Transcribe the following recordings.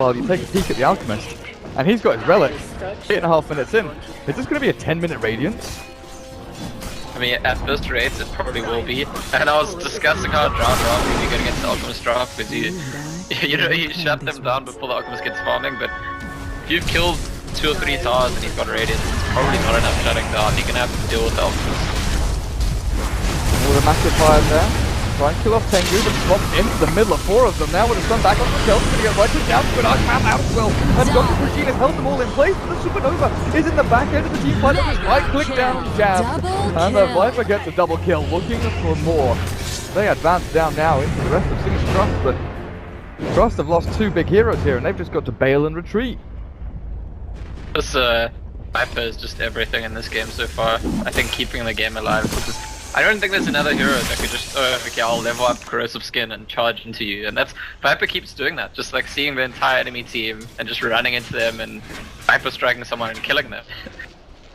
Well, you take a peek at the Alchemist, and he's got his relic. 8.5 minutes in. Is this going to be a 10-minute Radiance? I mean, at first rates, it probably will be. And I was discussing how draft round you're going against the Alchemist draft because you shut them down before the Alchemist gets farming. But if you've killed 2 or 3 towers and he's got Radiance, it's probably not enough shutting down. You're going to have to deal with the Alchemist. With a massive fire there. Try and kill off Tengu, but swapped into the middle of 4 of them now with a stun back on the kill. He's going to get right to down, but Archman out as well. And Dr. Regine has held them all in place, but the Supernova is in the back end of the team fight. Just right click down and jab. And the Viper gets a double kill, looking for more. They advance down now into the rest of Singh's Trust, but Trust have lost 2 big heroes here, and they've just got to bail and retreat. This Viper is just everything in this game so far. I think keeping the game alive, because I don't think there's another hero that could just, okay, I'll level up Corrosive Skin and charge into you. And that's, Viper keeps doing that, just like seeing the entire enemy team and just running into them and Viper striking someone and killing them.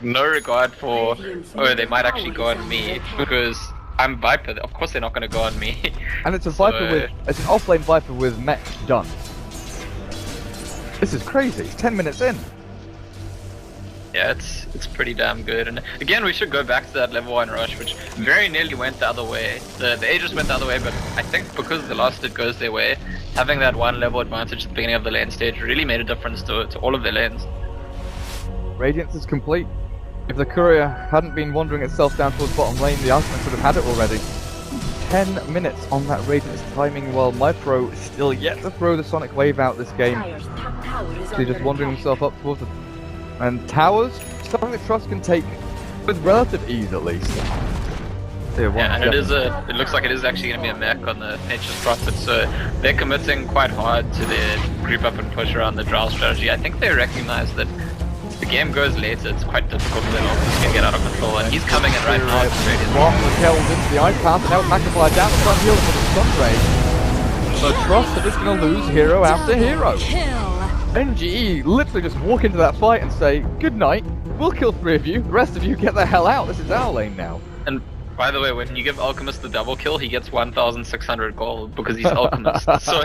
No regard for, oh, they might actually go on me, because I'm Viper, of course they're not going to go on me. And it's a Viper with, it's an offlane Viper with mech done. This is crazy, it's 10 minutes in. Yeah, it's pretty damn good. And again, we should go back to that level 1 rush, which very nearly went the other way. The Aegis went the other way, but I think because the last it goes their way, having that 1 level advantage at the beginning of the lane stage really made a difference to all of their lanes. Radiance is complete. If the courier hadn't been wandering itself down towards bottom lane, the Alchemist would have had it already. 10 minutes on that Radiance timing, while MyPro is still yet to throw the Sonic Wave out this game. So he's just wandering himself up towards the... And towers, something that Trust can take with relative ease at least. Yeah, and it looks like it is actually going to be a mech on the Nature's Prophet, so they're committing quite hard to their group up and push around the Drow strategy. I think they recognize that if the game goes later, it's quite difficult for them to get out of control, and he's coming in right now. Rock was held into the ice path, and now Magnifier down the front heel for the stun ray. So Trust are just going to lose hero after hero. NGE literally just walk into that fight and say, good night, we'll kill 3 of you, the rest of you get the hell out, this is our lane now. And by the way, when you give Alchemist the double kill, he gets 1,600 gold because he's Alchemist. So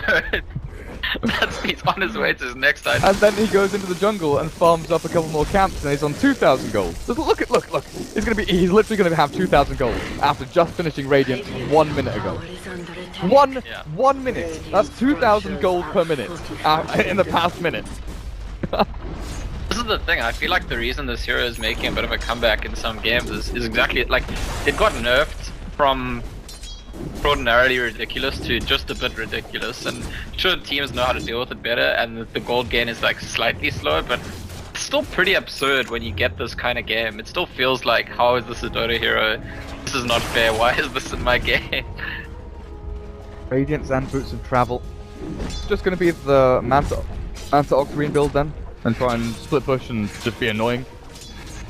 he's on his way to his next item. And then he goes into the jungle and farms up a couple more camps and he's on 2,000 gold. Look, he's literally going to have 2,000 gold after just finishing Radiant 1 minute ago. One minute. That's 2,000 gold per minute in the past minute. This is the thing, I feel like the reason this hero is making a bit of a comeback in some games is exactly, like, it got nerfed from extraordinarily ridiculous to just a bit ridiculous, and sure, teams know how to deal with it better, and the gold gain is like slightly slower, but it's still pretty absurd when you get this kind of game. It still feels like, how is this a Dota hero? This is not fair, why is this in my game? Radiance and Boots of Travel. Just going to be the Manta Octarine build then, and try and split push and just be annoying.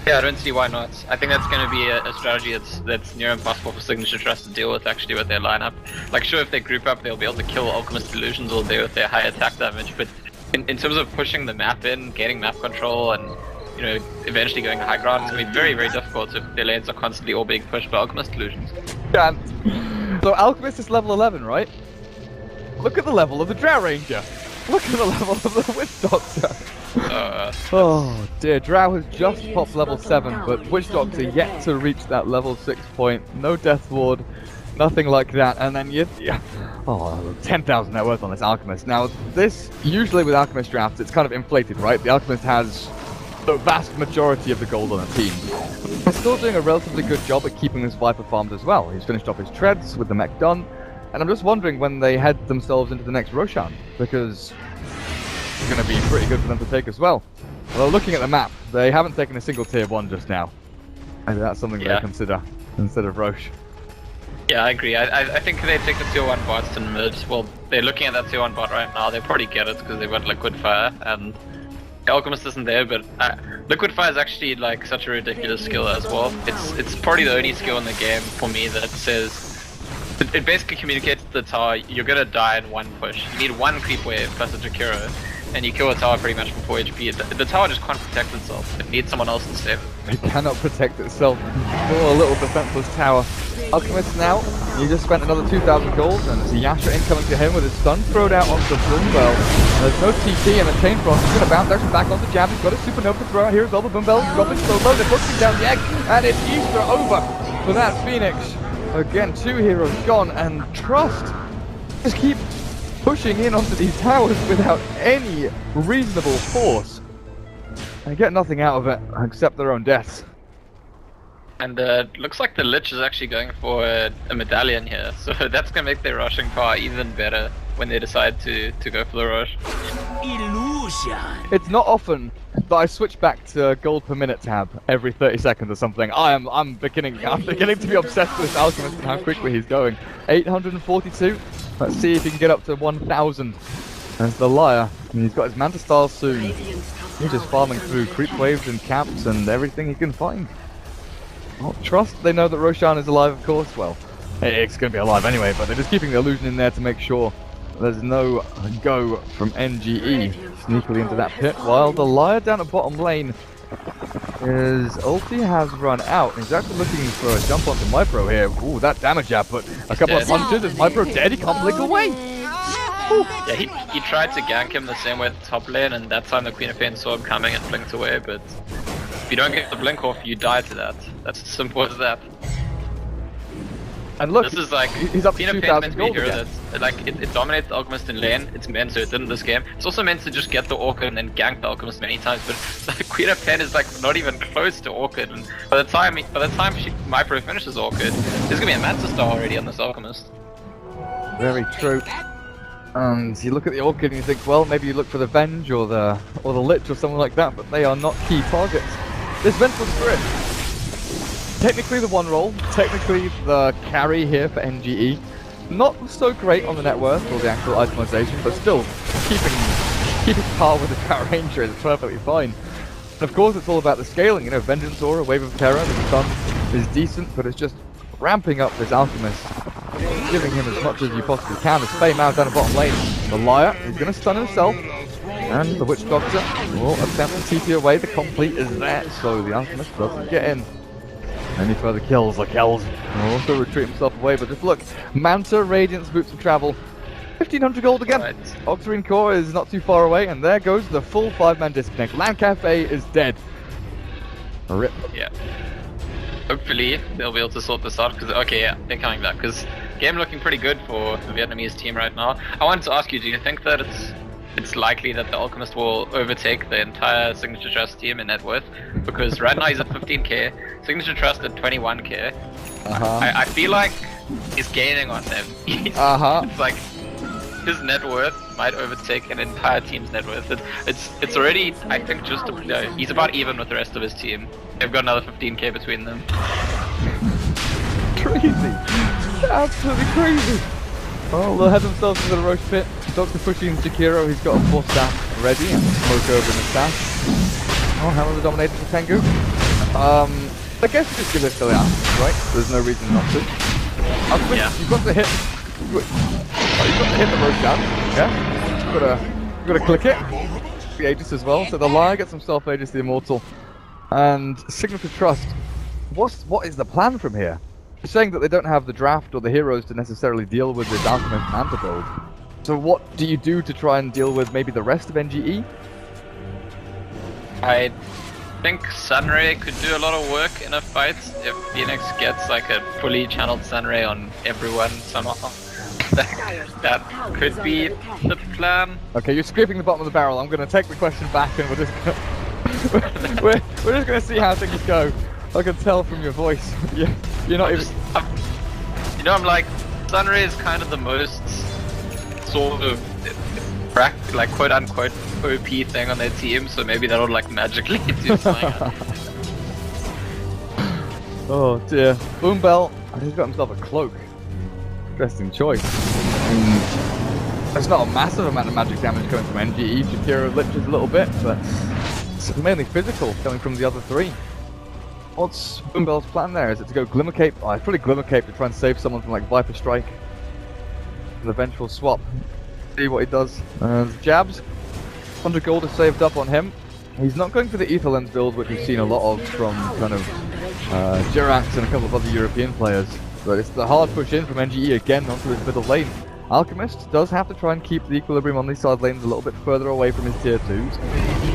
Yeah, I don't see why not. I think that's going to be a strategy that's near impossible for Signature Trust to deal with actually with their lineup. Like sure, if they group up they'll be able to kill Alchemist Delusions all day with their high attack damage, but in terms of pushing the map in, getting map control and eventually going high ground, it's going to be very, very difficult if their lanes are constantly all being pushed by Alchemist Delusions. Yeah. So Alchemist is level 11, right? Look at the level of the Drow Ranger. Look at the level of the Witch Doctor. Oh dear, Drow has just popped level 7, but Witch Doctor yet to reach that level 6 point. No Death Ward, nothing like that, and then 10,000 net worth on this Alchemist. Now this, usually with Alchemist drafts, it's kind of inflated, right? The Alchemist has the vast majority of the gold on the team. He's still doing a relatively good job at keeping this Viper farmed as well. He's finished off his treads with the mech done, and I'm just wondering when they head themselves into the next Roshan, because it's going to be pretty good for them to take as well. Well, looking at the map, they haven't taken a single tier 1 just now. I think that's something they consider instead of Roche. Yeah, I agree. I think they take the tier 1 bots in mid. Well, they're looking at that tier 1 bot right now. They probably get it because they've got Liquid Fire, and Alchemist isn't there, but Liquid Fire is actually like such a ridiculous skill as well. It's probably the only skill in the game for me that says it basically communicates to the tower you're gonna die in 1 push. You need 1 creep wave plus a Jakiro, and you kill a tower pretty much for 4 HP. The tower just can't protect itself. It needs someone else to save it. It cannot protect itself. Oh, a little defenseless tower. Alchemist now He just spent another 2,000 gold, and there's a Yasha incoming to him with his stun thrown out onto Boombell. There's no TT, and the Chain Frost is going to bounce actually back onto Jab. He's got a Supernova to throw out here as well. The Boombell dropping so low, they're pushing down the egg, and it's Easter over for that Phoenix. Again, 2 heroes gone, and Trust just keep pushing in onto these towers without any reasonable force. They get nothing out of it except their own deaths. And looks like the Lich is actually going for a medallion here, so that's gonna make their rushing power even better when they decide to go for the rush. Illusion. It's not often that I switch back to gold per minute tab every 30 seconds or something. I'm beginning to be obsessed with this Alchemist and how quickly he's going. 842. Let's see if he can get up to 1,000. There's the Liar. And he's got his Manta Style soon. He's just farming through creep waves and caps and everything he can find. Well, Trust, they know that Roshan is alive, of course. Well, it's going to be alive anyway, but they're just keeping the illusion in there to make sure there's no go from NGE sneakily into that pit, while the Liar down at bottom lane, his ulti has run out. He's actually looking for a jump onto Mypro here. Ooh, that damage jab, but a couple of punches. Is Mypro dead? He can't blink away. Ooh. Yeah, he tried to gank him the same way at the top lane, and that time the Queen of Pain saw him coming and blinked away, but if you don't get the blink off, you die to that. That's as simple as that. And look, this is like, he's up to Queen of Pain 2,000 meant to be a gold hero again. that, like, it dominates the Alchemist in lane. It's meant to, it didn't this game. It's also meant to just get the Orchid and then gank the Alchemist many times, but like, Queen of Pain is like not even close to Orchid, and by the time Mypro finishes Orchid, there's gonna be a Manta Star already on this Alchemist. Very true. And you look at the Orchid and you think, well, maybe you look for the Venge or the Lich or something like that, but they are not key targets. This Vengeful Spirit, technically the one role, technically the carry here for NGE. Not so great on the net worth or the actual itemization, but still keeping par with the Power Ranger is perfectly fine. And of course, it's all about the scaling. You know, Vengeance Aura, Wave of Terror, the stun is decent, but it's just ramping up this Alchemist, giving him as much as you possibly can. There's Fame out down the bottom lane. The Liar is going to stun himself, and the Witch Doctor will attempt to TP away. The complete is there, so the Alchemist doesn't get in. Any further kills, like Kells will also retreat himself away, but just look, Manta, Radiance, Boots of Travel, 1,500 gold again. Right. Octarine Core is not too far away, and there goes the full 5-man disconnect. Land Cafe is dead. Rip. Yeah. Hopefully they'll be able to sort this out, because okay, yeah, they're coming back, because game looking pretty good for the Vietnamese team right now. I wanted to ask you, do you think that it's likely that the Alchemist will overtake the entire Signature Trust team in net worth? Because right now he's at 15k, Signature Trust at 21k. I feel like he's gaining on them. It's like his net worth might overtake an entire team's net worth. It's already, I think, he's about even with the rest of his team. They've got another 15k between them. Crazy. Absolutely crazy. Well, they'll head themselves into the Roche pit. Doctor pushing Jakiro, he's got a 4 staff ready, and smoke over in the staff. Oh, how are the dominated for Tengu? I guess you just give it to the Alchemist, right? There's no reason not to. Alchemist, Yeah. you've got to hit. You've got to hit the Roche down. Yeah? You've got to click it. The Aegis as well. So the Liar gets himself Aegis the Immortal. And Signature Trust. What is the plan from here? You're saying that they don't have the draft or the heroes to necessarily deal with this Alchemist Manta build. So what do you do to try and deal with maybe the rest of NGE? I think Sunray could do a lot of work in a fight if Phoenix gets like a fully channeled Sunray on everyone somehow. That could be the plan. Okay, you're scraping the bottom of the barrel. I'm going to take the question back and we're just gonna we're just going to see how things go. I can tell from your voice. You're not even... I'm like, Sunray is kind of the most sort of like quote unquote OP thing on their team, so maybe that'll like magically do something. Oh dear. Boombell, he's got himself a cloak. Interesting choice. There's not a massive amount of magic damage coming from NGE. Shakira liches a little bit, but it's mainly physical coming from the other three. What's Boombell's plan there? Is it to go Glimmer Cape? Oh, it's probably Glimmer Cape to try and save someone from like Viper Strike. The vengeful swap. See what he does. Jabs. 100 gold is saved up on him. He's not going for the Ether Lens build, which we've seen a lot of from kind of Jirax and a couple of other European players. But it's the hard push in from NGE again onto his middle lane. Alchemist does have to try and keep the equilibrium on these side lanes a little bit further away from his tier 2s.